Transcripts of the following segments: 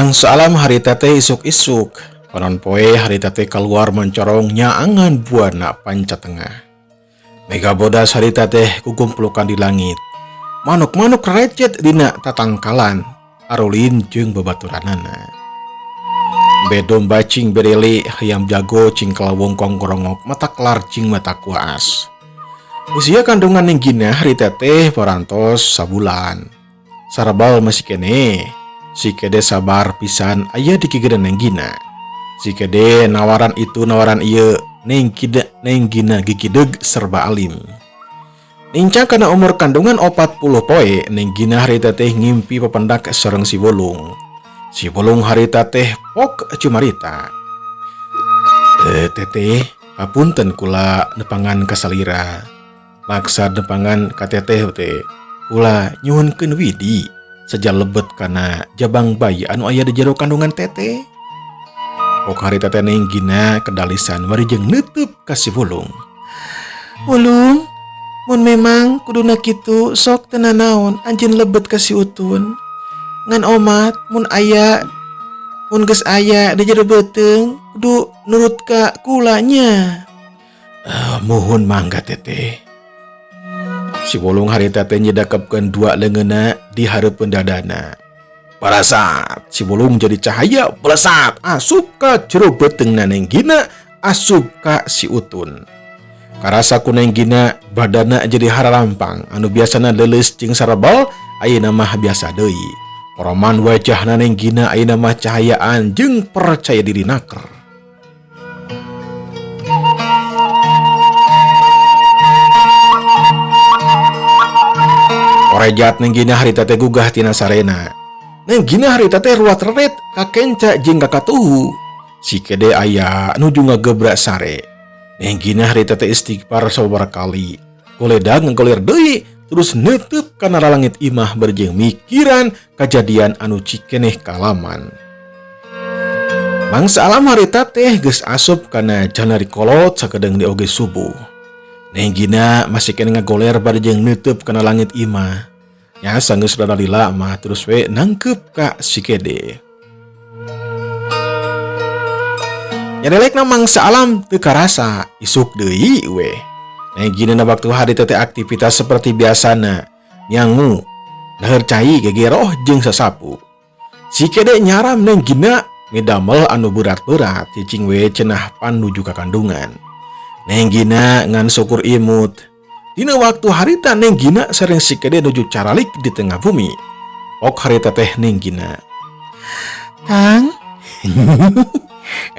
Mangsa alam harita teh isuk-isuk. Panon poe harita teh keluar mencorong nyaangan buana panca tengah. Mega bodas harita teh kugumpulukan di langit. Manuk-manuk recet dina tatangkalan. Arulin jeung babaturanana. Bedom bacing bereli hayam jago cing kelawong kongkorongok mata kelar cing mata kuas. Usia kandungan ning gina harita teh parantos sabulan. Sarabal masih kene. Si kede sabar pisan aya di kigedan neng gina. Si kede nawaran itu nawaran iya neng gina gigideg serba alim. Nincang kana umur kandungan 40 poe neng gina harita teh ngimpi papendak sareng si Bolung. Si Bolung harita teh pok cumarita. Teteh papunten kula nepangan kasalira. Maksa nepangan kateteh teh kula nyuhunkeun widi. Saja lebet karena jabang bayi anu aya di jero kandungan teteh. Pok harita teh neng gina kedalisan warijeng neutup ka si Bolung. Ulung, mun memang kuduna kitu sok teu nanaon anjeun lebet ka si Utun. Ngan omat mun geus aya di jero beuteung kudu nurut ka kulanya. Muhun mangga teteh. Si Bolung harita teh nyedakepkeun dua leungeunna di hareupeun dadana. Pada saat si Bolung jadi cahaya belesat asup ka jero beuteungna neng gina asup ka si Utun. Karasa ku neng gina badana jadi hararampang anu biasana leuleus jeung sarebal ayeuna mah biasa deui. Poroman wajahna neng gina ayeuna mah cahayaan jeung percaya diri naker. Orejat neng gina harita teh gugah tina sarena. Neng gina harita teh ruat reret kakenca jeung kakatuhu. Si kede aya nuju ngagebrak sare. Neng gina harita teh istighfar sababaraha kali. Goledag nggoler deui terus neutup kana lalangit imah berjeng mikiran kajadian anu cikeneh kalaman. Mangsa alam harita teh geus asup kana janari kolot sakedeung di oge subuh. Neng gina masih kena ngagoler barjeng neutup kana langit imah. Ya sanggeus dadalila mah terus we nangkep ka si kede. Nyadelekna mangsa alam teu karasa isuk deui we. Neng gina na waktu harita teh aktivitas seperti biasana. Nyangu, daheur cai gegeroh jeung sasapu. Si kede nyaram neng gina ngedamel anu berat-berat cicing we cenah panuju ka kandungan. Neng gina ngan syukur imut. Dina waktu harita neng gina sareng si kede nuju caralik di tengah bumi. Ok harita teh neng gina. Kang,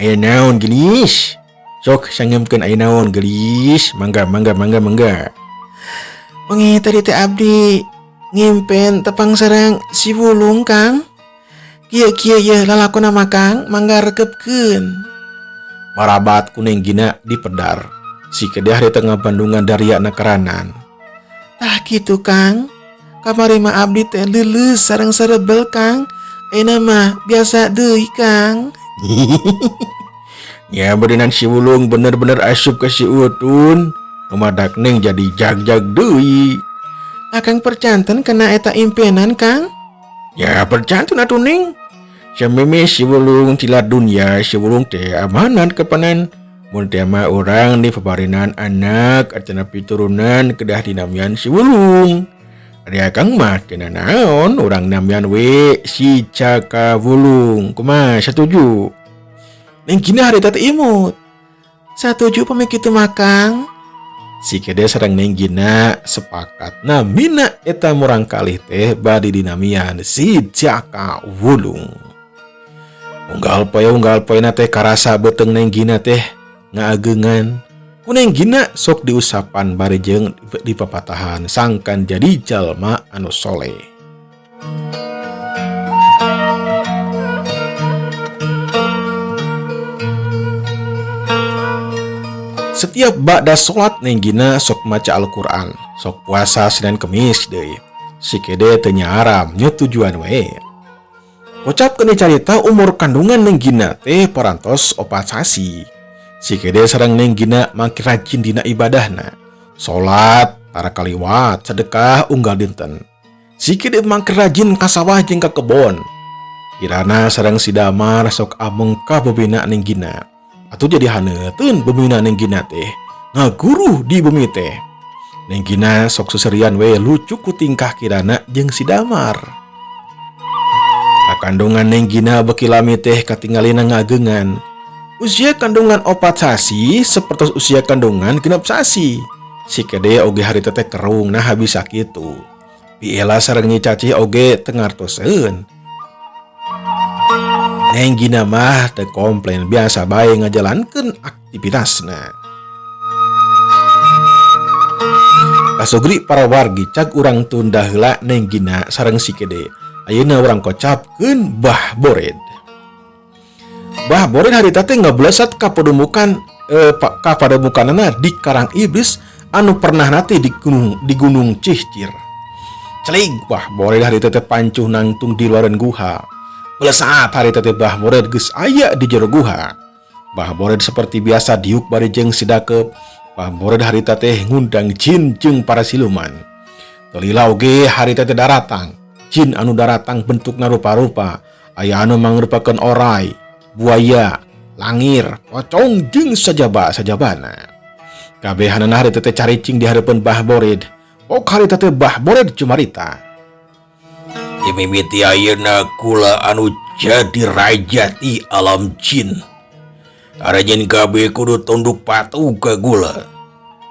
Aya naon gelis? Sok sangemkeun aya naon gelis? Mangga. wengi tadi teh abdi ngimpen tepang sareng si Bulung Kang. Kieu ye lalakonna mah Kang, mangga rekepkeun. Marabat ku neng gina di pedar. Si kede harita ngabandungan daria nakaranan. Tah kitu Kang. Kamari mah abdi teh leuleus sareng sarebel Kang. Ayeuna mah biasa deui Kang. Ya berenang si Bulung bener-bener asup ke si Utun. Umadak neng jadi jag-jag deui. Akang percanten kena eta impenan Kang. Ya percantun atuh neng. Sameme si Bulung tilar dunia si Bulung teh amanat kepanan. Mun teh mah urang di pabarinan anak atana piturunan kedah dinamian si Bulung. Ari akang mah teu naon urang namian we si Caka Bulung. Kumaha satuju? Neng gina harita teh imut. Satuju pami kitu mah Kang. Si kede sareng neng gina sepakat namina eta murang kalih teh badi dinamian si Caka Bulung. Unggal poe na teh karasa beuteung neng gina teh ngaageungan. Ku neng gina sok diusapan barejeng di papatahan sangkan jadi jalma anu soleh. Setiap ba'da sholat neng gina sok maca Al-Quran, sok puasa Senin Kemis deui. Si kede teu nyaram nya tujuan we. Kocap kene carita umur kandungan neng gina teh parantos 4 sasi. Si kede sareng neng gina makin rajin dina ibadahna. Salat, tara kaliwat, sedekah unggal dinten. Si kede makin rajin ka sawah jeung ka kebon. Kirana sareng si Damar sok ameng ka bebina ning Gina. Atuh jadi haneuteun bebina ning Gina teh ngaguru di bumi teh. Ning Gina sok suserian we lucu ku tingkah Kirana jeung si Damar. Kandungan ning Gina beki lami teh katinggalina ngageungan. Usia kandungan 4 sasi seperti usia kandungan 6 sasi. Si kede oge harita teh kerung nah habis sakitu. Piela sareng Nyi Cacih oge teu ngartoseun. Neng Gina mah teu komplain, biasa bae ngajalankeun aktivitasna. Kasugri para wargi cag urang tunda heula Neng Gina sareng si kede. Ayeuna urang kocapkeun Bah Bored. Bah Bored harita teh ngablesat ka pademukanana di Karang Iblis anu pernah nate di gunung Cihcir. Celing Bah Bored harita teh pancuh nangtung di luaran guha. Belesat harita teh Bah Bored geus aya di jero guha. Bah Bored seperti biasa diuk bari jeung sidakep. Bah Bored harita teh ngundang jin jeung para siluman. Tolila oge harita teh daratang. Jin anu daratang bentukna rupa-rupa. Aya anu mangrupakeun orai, buaya, langir, pocong jeung sajaba-sajabana. Kabehanana harita teh caricing di hareupeun Bah Bored. Pok harita teh Bah Bored cumarita. Mimiti ayeuna kula anu jadi raja ti alam jin. Arajin kabeh kudu tunduk patuh ka kula.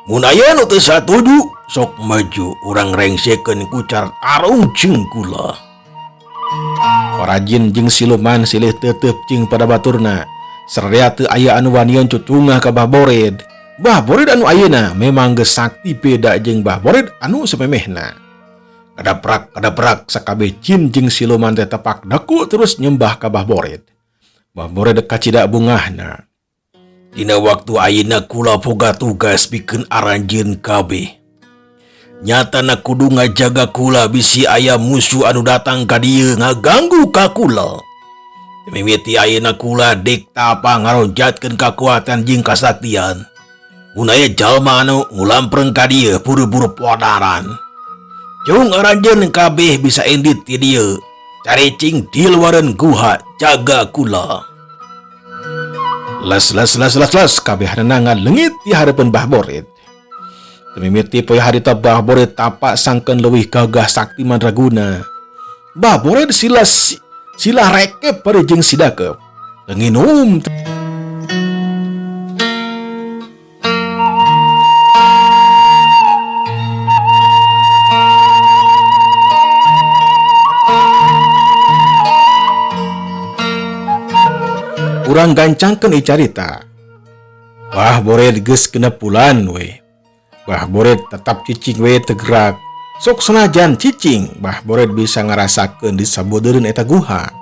Mun aya nu teu satuju, sok maju urang rengsekeun kucar tarung jeung kula. Para jin jeung siluman silih teuteup jeung pada baturna. Sarea teu aya anu wanian cucungah ka Bah Bored. Bah Bored anu ayeuna memang geus sakti beda jeung Bah Bored anu samemehna. Kadaprak sakabeh jin jeung siluman teh tepak daku terus nyembah ka Bah Bored. Bah Bored kacida bungahna. Dina waktu ayeuna kula boga tugas pikeun aranjeun kabeh. Nyatana kudu ngajaga kula bisi aya musuh anu datang ka dieu ngaganggu ka kula. Mimiti ayeuna kula dek tapa ngaronjatkeun kakuatan jeung kasaktian. Mun aya jalma anu ngulampreng ka dieu buru-buru podaran. Jung aranjeun kabeh bisa endit ti dieu. Caricing di luaran guha jaga kula. Las kabehanana ngalengit di hareupeun Bah Bored. Mimiti poe harita Bah Bored tapak sangkeun leuwih gagah sakti mandraguna. Bah Bored sila rekep bari jeung sidakep. Teu nginum. Urang gancangkeun icarita. Bah Bored geus 6 bulan we. Bah Bored tetap cicing we teu gerak. Sok sanajan cicing, Bah Bored bisa ngarasakeun di sabeudeureun eta guha.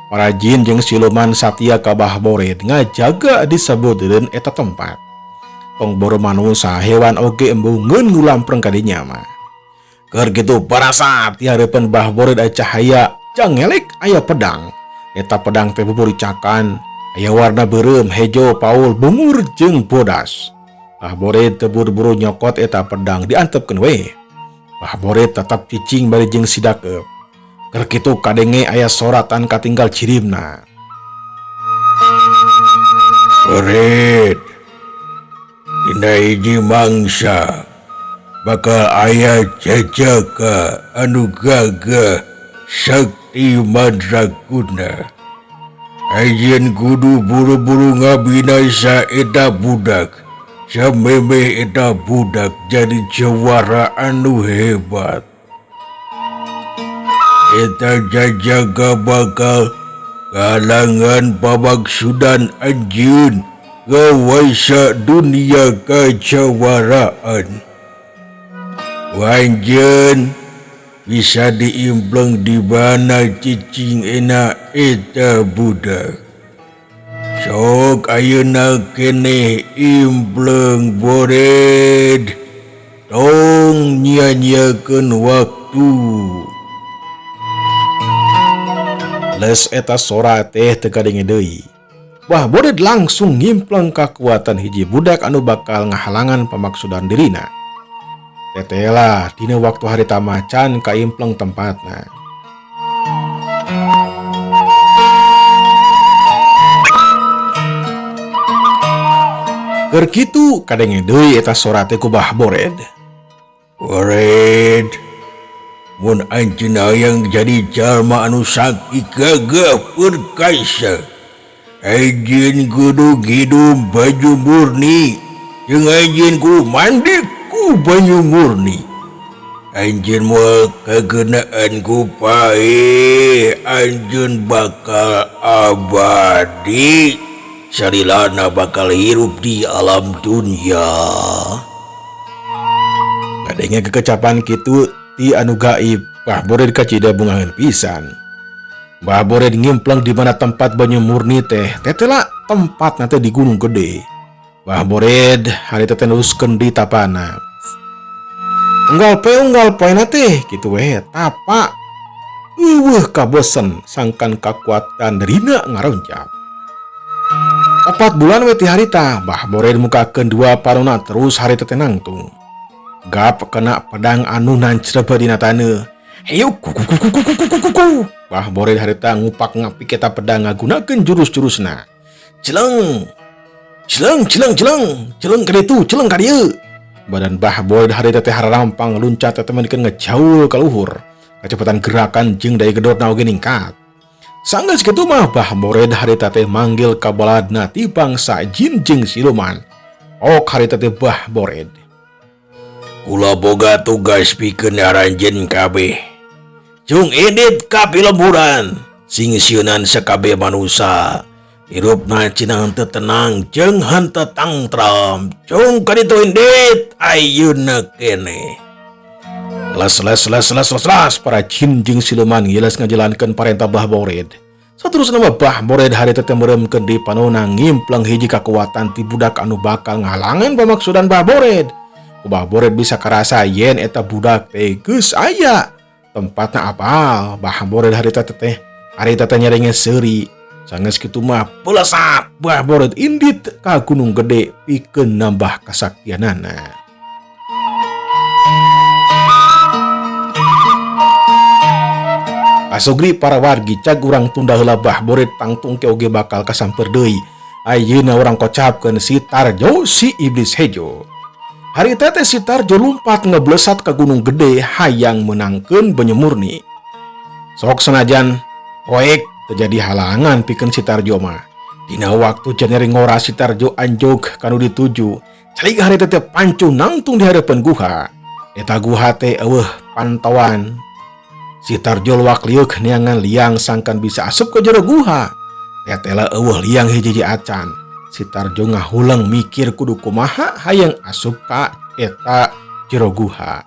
Para jin jeung siluman satia ka Bah Bored ngajaga di sabeudeureun eta tempat. Pengboro manusa hewan oge embungeun ngulampreng ka dinya mah. Keur kitu parasat di hareupeun Bah Bored aya cahaya jangelek aya pedang. Eta pedang teh buburicakan. Aya warna beureum, hejo, paul, bungur jeung bodas. Bah Bored teu buru-buru nyokot eta pedang diantepkeun we. Bah Bored tetap cicing bari jeung sidakep. Keur kitu kadenge aya soratan katinggal cirimna. Bored, dina hiji mangsa bakal aya jajaka anu gagah sakti mandraguna. Ayeun kudu buru-buru ngabinasa eta budak. Samemeh eta budak jadi jawara anu hebat. Eta jajaga bakal kalangan pabaksudan anjeun gawaisa dunia kajawaraan. Wanjeun bisa diimpleng di mana cicing enak eta budak. Sok ayeuna keneh impleng Bored. Tong nyanyiakeun waktu. Les eta sora teh teu kadenge deui. Bah Bored langsung ngimpleng kakuatan hiji budak anu bakal ngahalangan pamaksudan dirina. Tetela dina waktu harita macan kaimpleng tempatna. Keur kitu kadenge deui eta sora teh ku Bah Bored. Bored, mun anjeun hayang jadi jalma anu sakti gagah perkasa, anjeun kudu ngidum baju murni, jeung anjeun kudu mandi ku banyu murni. Anjeun moal kageunaan ku pae, anjeun bakal abadi, sarilana bakal hirup di alam dunia. Kadenge kekecapan kitu ti anu gaib, Bah Bored kacida bungaheun pisan. Bah Bored ngimpleng di mana tempat banyu murni teh tetela tempatna teh di Gunung Gede. Bah Bored harita teh neruskeun di tapana. Unggal poe na teh kitu we tapa. Eueuh kabosen sangkan kakuatan derina ngaroncap. 4 bulan we ti harita Bah Bored mukakeun 2 paruna terus harita teh nangtung. Gap kena pedang anu nancreba dina taneuh. Heyuk kuku. Bah Bored harita ngupak ngapik eta pedang ngagunakeun jurus-jurusna. Celeng ka ditu, celeng ka dieu. Badan Bah Bored harita teh hararampang luncat teh menikeun ngejaul ka luhur. Kacepatan gerakan jeung daya gedorna oge ningkat. Sanggeus kitu mah Bah Bored harita teh manggil ka baladna ti bangsa jin jeung siluman. Ok harita teh Bah Bored. Kula boga tugas pikeun aranjeun kabeh. Jung edit ka pileburan, sing sieunan sakabeh manusia. Hirupna cenah teu tenang jeung henteu tangtram. Jung kaditu indit ayeuna kene. Las para jin jeung siluman ngiles ngajalankeun parentah Bah Bored. Saterusna mah Bah Bored harita teh meremkeun di panonna ngimpleng hiji kakuatan ti budak anu bakal ngahalangan pamaksudan Bah Bored. Bah Bored bisa karasa yen eta budak teh geus aya tempatna apal. Bah Bored harita teh nyarenges seuri. Sanggeus kitu mah pelesat Bah Bored indit ka Gunung Gede pikeun nambah kasaktianana. Asogri para wargi cag urang tunda heula Bah Bored tangtung ke oge bakal kasamper deui. Ayeuna urang kocapkeun si Tarjo si iblis hejo. Harita teh si Tarjo lumpat ngeblesat ke Gunung Gede hayang menangkeun banyu murni. Sok senajan poek terjadi halangan pikeun si Tarjo mah. Dina waktu janeri ngora si Tarjo anjog kanu dituju, calik harita teh pancu nangtung di hareupeun guha. Eta guha teh eueuh pantauan. Si Tarjo luak liuk neangan liang sangkan bisa asup ke jero guha. Tetela eueuh liang hiji-hiji acan. Si Tarjo ngahuleng mikir kudu kumaha hayang asup ka eta jero guha.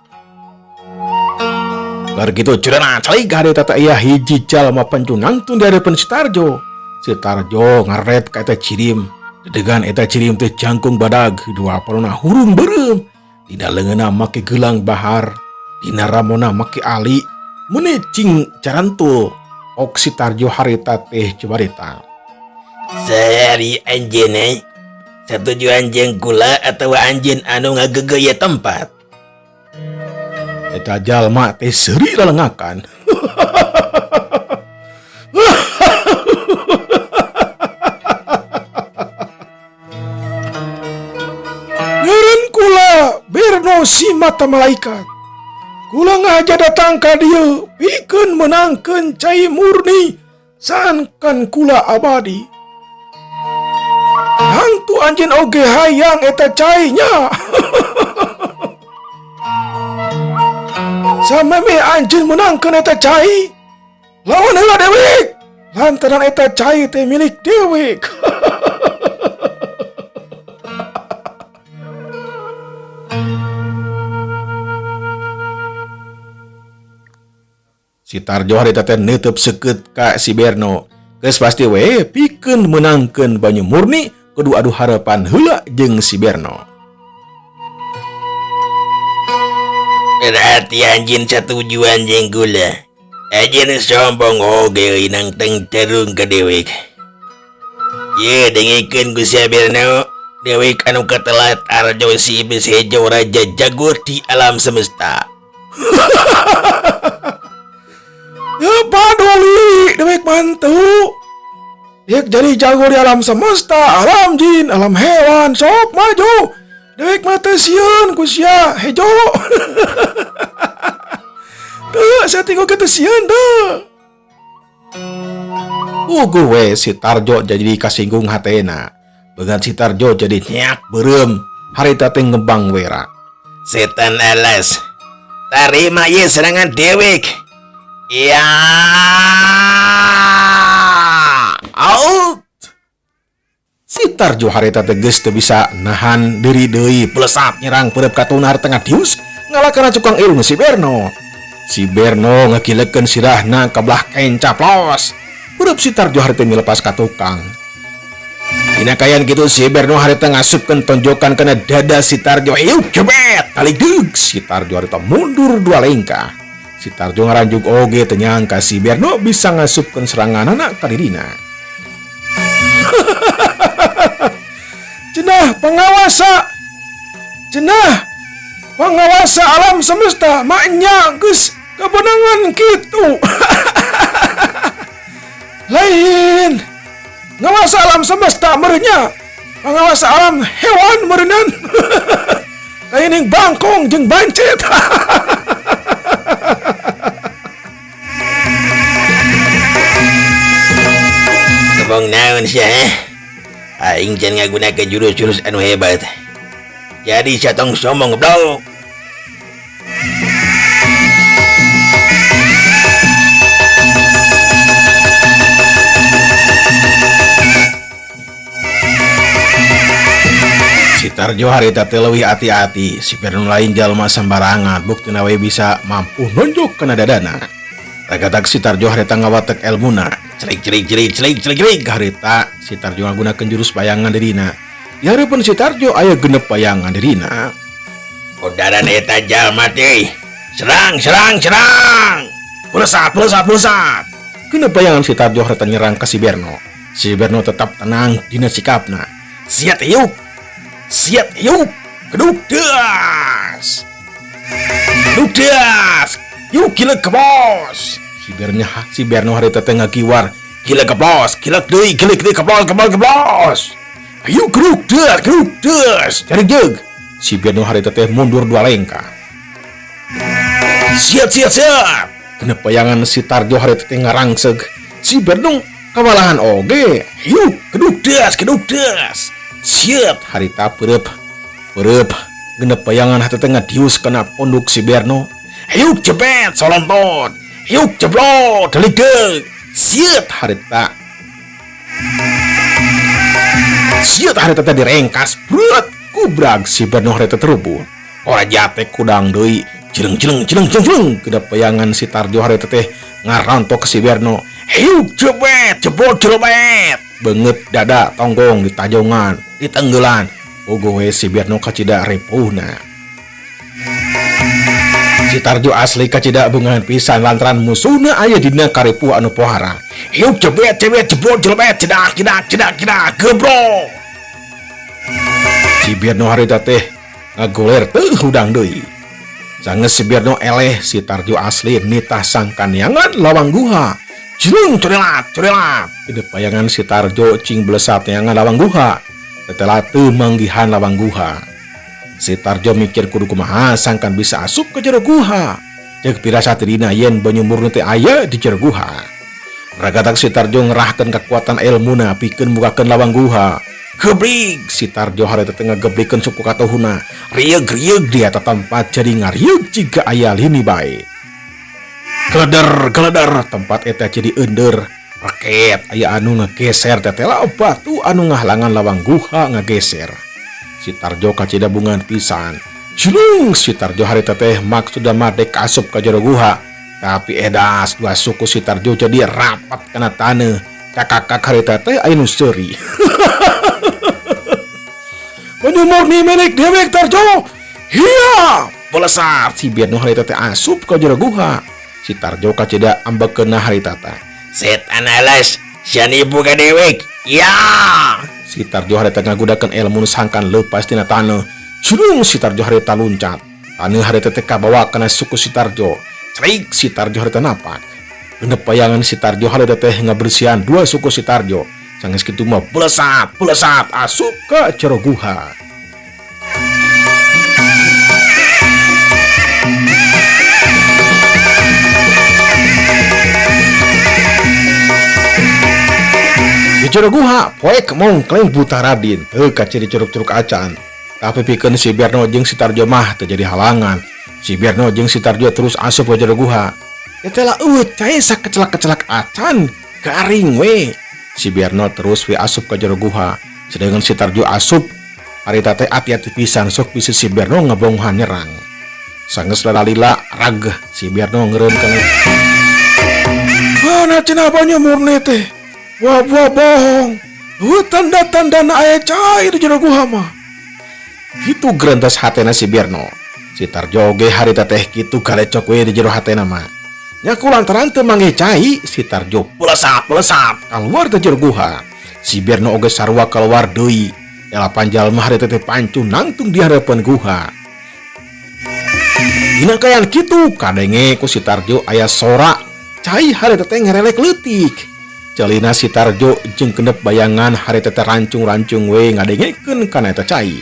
Bar kitu curana calik harita teh aya hiji jalma pancu nangtung di hareupeun si Tarjo. Si Tarjo ngaret ka eta cirim. Dedegan eta cirim teh jangkung badag, 2 parona hurung beureum. Dina leungeunna make gelang bahar, dina ramona make ali. Mune cing carantul. Ok si Tarjo harita teh cobarita. Sehari anjeun satuju anjeun kula atau anjeun anu ngagegeuy tempat. Eta jalma teh seuri lalengakan. Ngaran kula Berno si mata malaikat. Kula ngaja datang ka dieu pikeun menangkeun cai murni sankan kula abadi. Hantu anjeun oge hayang eta cainya. Sameme anjeun menangkeun eta cai, lawan heula dewek. Lantaran eta cai teh milik dewek. Si Tarjo harita teh neuteub seukeut ka si Berno. Geus pasti we pikeun menangkeun banyu murni kudu adu harapan heula jeung si Berno. Berarti anjeun satuju anjeun kula. Anjeun sombong oge nang teng terung ka dewek. Ye dengikeun ku si Berno, dewek anu katelat Tarjo si iblis hejo raja jagur di alam semesta. Ya padoli dewek mantu. Dek jadi jago di alam semesta, alam jin, alam hewan, sok maju. Dek mata sieun ku sia hejo. Tuh, saya tengok kata sieun tuh. Gue si Tarjo jadi kasinggung hatena. Began si Tarjo jadi nyak berem. Harita teh ngebang wera. Setan alas. Tarima ye serangan dewek. Ya. Out. Si Tarjo harita teges teu bisa nahan diri deui pelesat nyerang peureup katunar tengah dius ngalahkan cukang ilmu si Berno. Si Berno ngakilekeun sirahna ka belah kain caplos. Peureup si Tarjo harita milepas ka tukang. Dina kayan gitu si Berno harita ngasupkeun tonjokan kana dada si Tarjo. Hiu jebet tali deug si Tarjo harita mundur 2 langkah. Si Tarjo ngaranjuk oge teu nyangka si Berno bisa ngasupkeun seranganna ka dirina. Cenah pengawasa alam semesta maknya geus kebenangan kitu. Lain ngawasa alam semesta merenya pengawasa alam hewan merenan. Kaining bangkong jeung bancet. Ngomong naon sia aing can ngagunakeun jurus-jurus anu hebat. Jadi satong somong goblok. Si Tarjo harita teh leuwih hati-hati. Si Berno lain jalma sambarangan buktuna we bisa mampu nonjok kana dadana. Ragatak si Tarjo harita ngawatek elmuna. Celik harita si Tarjo ngagunakeun jurus bayangan dirina. Di hareupeun si Tarjo aya genep bayangan dirina. Kodaran eta jalma teh. Serang. Pelesat. Genep bayangan si Tarjo harita nyerang ka si Berno. Si Berno tetap tenang dina sikapna. Siat yuk. Keduk das. Yuk gila ke bos. Si Berno harita teh ngakiwar. Gila ke bos. Gila ke bos. Ayo geruk das. Cari jeg. Si Berno harita teh mundur 2 langkah. Siap. Genep bayangan si Tarjo harita teh ngarangseg. Si Berno kawalahan oge. Yuk keduk das. Siap harita perep. Genep bayangan harita teh ngadius kana pondok si Berno. Yuk cepet solontot. Yuk jeblok delik. Siap harita teh direngkas. Brut kubrag si Berno harita terubuh. Ora jate kudang deui. Jeleng. Genep bayangan si Tarjo harita teh ngarontok ke si Berno. Yuk cepet jebot. Beungeut dada tonggong di tajongan, di tenggelan. Bogo we si Berno kacida repuhna. Si Tarjo asli kacida bungan pisan lantaran musuhna aya dina karepuh anu pohara. Yuk cepet jebot cedak gebrok. Si Berno harita teh ngagoler teu hudang deui. Sangeus si Berno eleh si Tarjo asli nitah sangkaniangan lawang guha. Jrung corelat. Hidup bayangan si Tarjo cing belesat neangan lawang guha. Setelah teu manggihan lawang guha. Si Tarjo mikir kudu kumaha sangkan bisa asup ke jero guha. Ceuk pirasat dina yen banyu murni teh aya di jero guha. Ragatak si Tarjo ngerahkeun kekuatan ilmuna pikeun mukakeun lawang guha. Gebrig si Tarjo harita teh ngageblikeun suku katuhuna. Rieg dia tempat jadi ngarieg jiga aya lini bae. Geledar tempat eta jadi ender. Raket aya anu ngageser tetela batu anu ngahlangan lawang guha ngageser. Si Tarjo kacida bungan pisan. Julung si Tarjo harita teh maksudna madek asup ka jero guha. Tapi edas 2 suku si Tarjo jadi rapat kana taneuh. Kakak harita teh aya nu seuri. Banyu murni milik dewek Tarjo. Hiya! Pelesat si Berno harita teh asup ka jero guha. Si Tarjo kacida ambekeunna harita teh. Setan alas, sian ibu ka dewek. Ya! Si Tarjo harita ngagudakeun ilmu sangkan leupas tina taneuh. Julung si Tarjo harita luncat. Taneuh harita teh kabawa kana suku si Tarjo. Cerik si Tarjo harita napak. Genep bayangan si Tarjo harita teh ngabersihan 2 suku si Tarjo. Sanggeus kitu mah pelesat asup ke jero guha. Di jero guha poek mongkleng buta Radin teu kaciri curug-curug acan. Tapi pikeun si Berno jeung si Tarjo mah teu jadi halangan. Si Berno jeung si Tarjo terus asup ke jero guha. Eta cai sakecelak-kecelak acan garing we. Si Berno terus we asup ke jero guha. Sedangkan si Tarjo asup harita teh hati-hati pisan sok bisa si Berno ngebonghan nyerang. Sanggeus lalila rag si Berno ngeureun kana. Mana cenah banyak murni teh. Wah bohong. Tanda-tanda aya cai di jero guha mah. Gitu gerentas hatena si Berno. Si Tarjo ge harita teh kitu galecok we di jero hatena mah. Nya kulantaran teu mangge cai, si Tarjo pelesat keluar teh jero guha. Si Berno oge sarua keluar deui. Dalapan jalma harita teh pancu nangtung di harapan guha. Dina kayan kitu kadenge ku si Tarjo aya sora cai harita teh ngerelek leutik. Celina si Tarjo jeung genep bayangan harita teh rancung-rancung we ngadengekeun kana eta cai.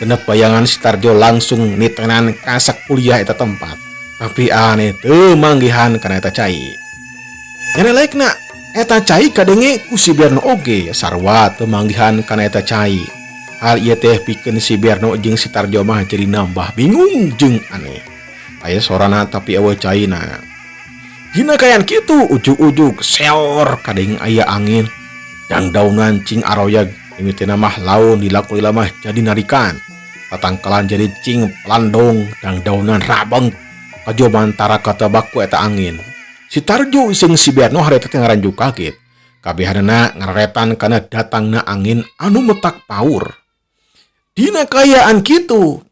Genep bayangan si Tarjo langsung nitenan kasak kuliah eta tempat. Tapi aneh teu manggihan kana eta cai. Ngerelekna eta cai kadenge ku si Berno oge sarua teu manggihan kana eta cai. Hal ieu teh pikeun si Berno jeung si Tarjo mah jadi nambah bingung jeung aneh. Aya sorana tapi eueuh caina. Dina kayan kitu ujug-ujug seor kadenge aya angin. Dangdaunan cing aroyag mimitina mah laun dilakuli mah jadi narikan. Tatangkalan jadi cing pelandong dangdaunan rabeng. Kajoban tara kata baku eta angin. Si Tarjo iseng si Berno harita teh ngaranjuk kaget. Kabehanana ngaretan kana datangna angin anu metak paur. Dina kayaan kitu.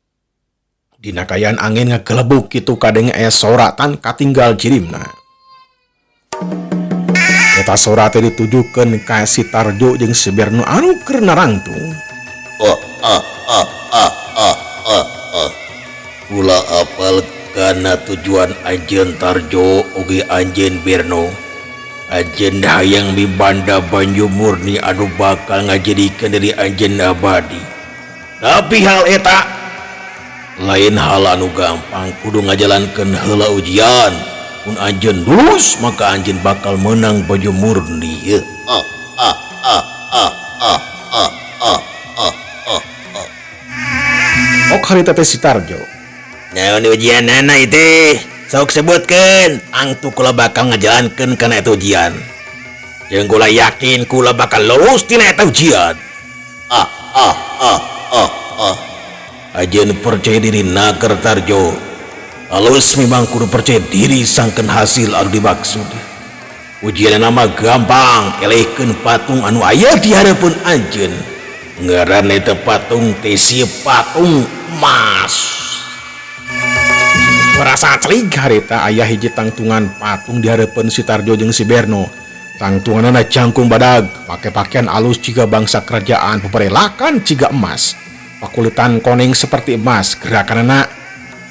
Dina kayaan angin ngagelebuk kitu kadenge aya sora tan katinggal jirimna. Eta sora teh ditujukeun ka si Tarjo jeung si Berno anu keur narangtung. Kula apal karena tujuan Anjeun Tarjo oge Anjeun Berno. Anjeun hayang di banda banyu murni anu bakal ngajadikeun dari Anjeun abadi. Tapi hal eta lain hal anu gampang, kudu ngajalankeun heula ujian. Mun Anjeun lulus maka Anjeun bakal menang banyu murni. Ok harita teh si Tarjo. Naon ujian nana itu? Sok sebutkeun, angtu kula bakal ngajalankeun kana eta ujian. Jeung kula yakin kula bakal lulus tina eta ujian. Anjeun percaya diri naker Tarjo. Alus memang kudu percaya diri sangkeun hasil anu dimaksud. Ujian nama gampang, elehkeun patung anu aya di harapan Anjeun. Ngaran eta patung teh si patung emas. Merasa celing harita aya hiji tangtungan patung di harapan si Tarjo jeung si Berno. Tangtunganna jangkung badag, make pakaian alus ciga bangsa kerajaan, paparelakan ciga emas. Pakulitan koneng seperti emas, gerakanana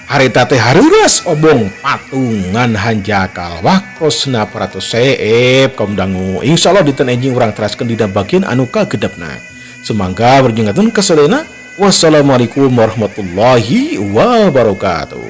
harita teh hareures obong patungan hanjakal. Wakrosna paratos seep kaum dangu. Insyaallah diten enjing urang teraskeun dina bagian anu kagedepna. Semangga berjengatun kasolena. Wassalamualaikum warahmatullahi wabarakatuh.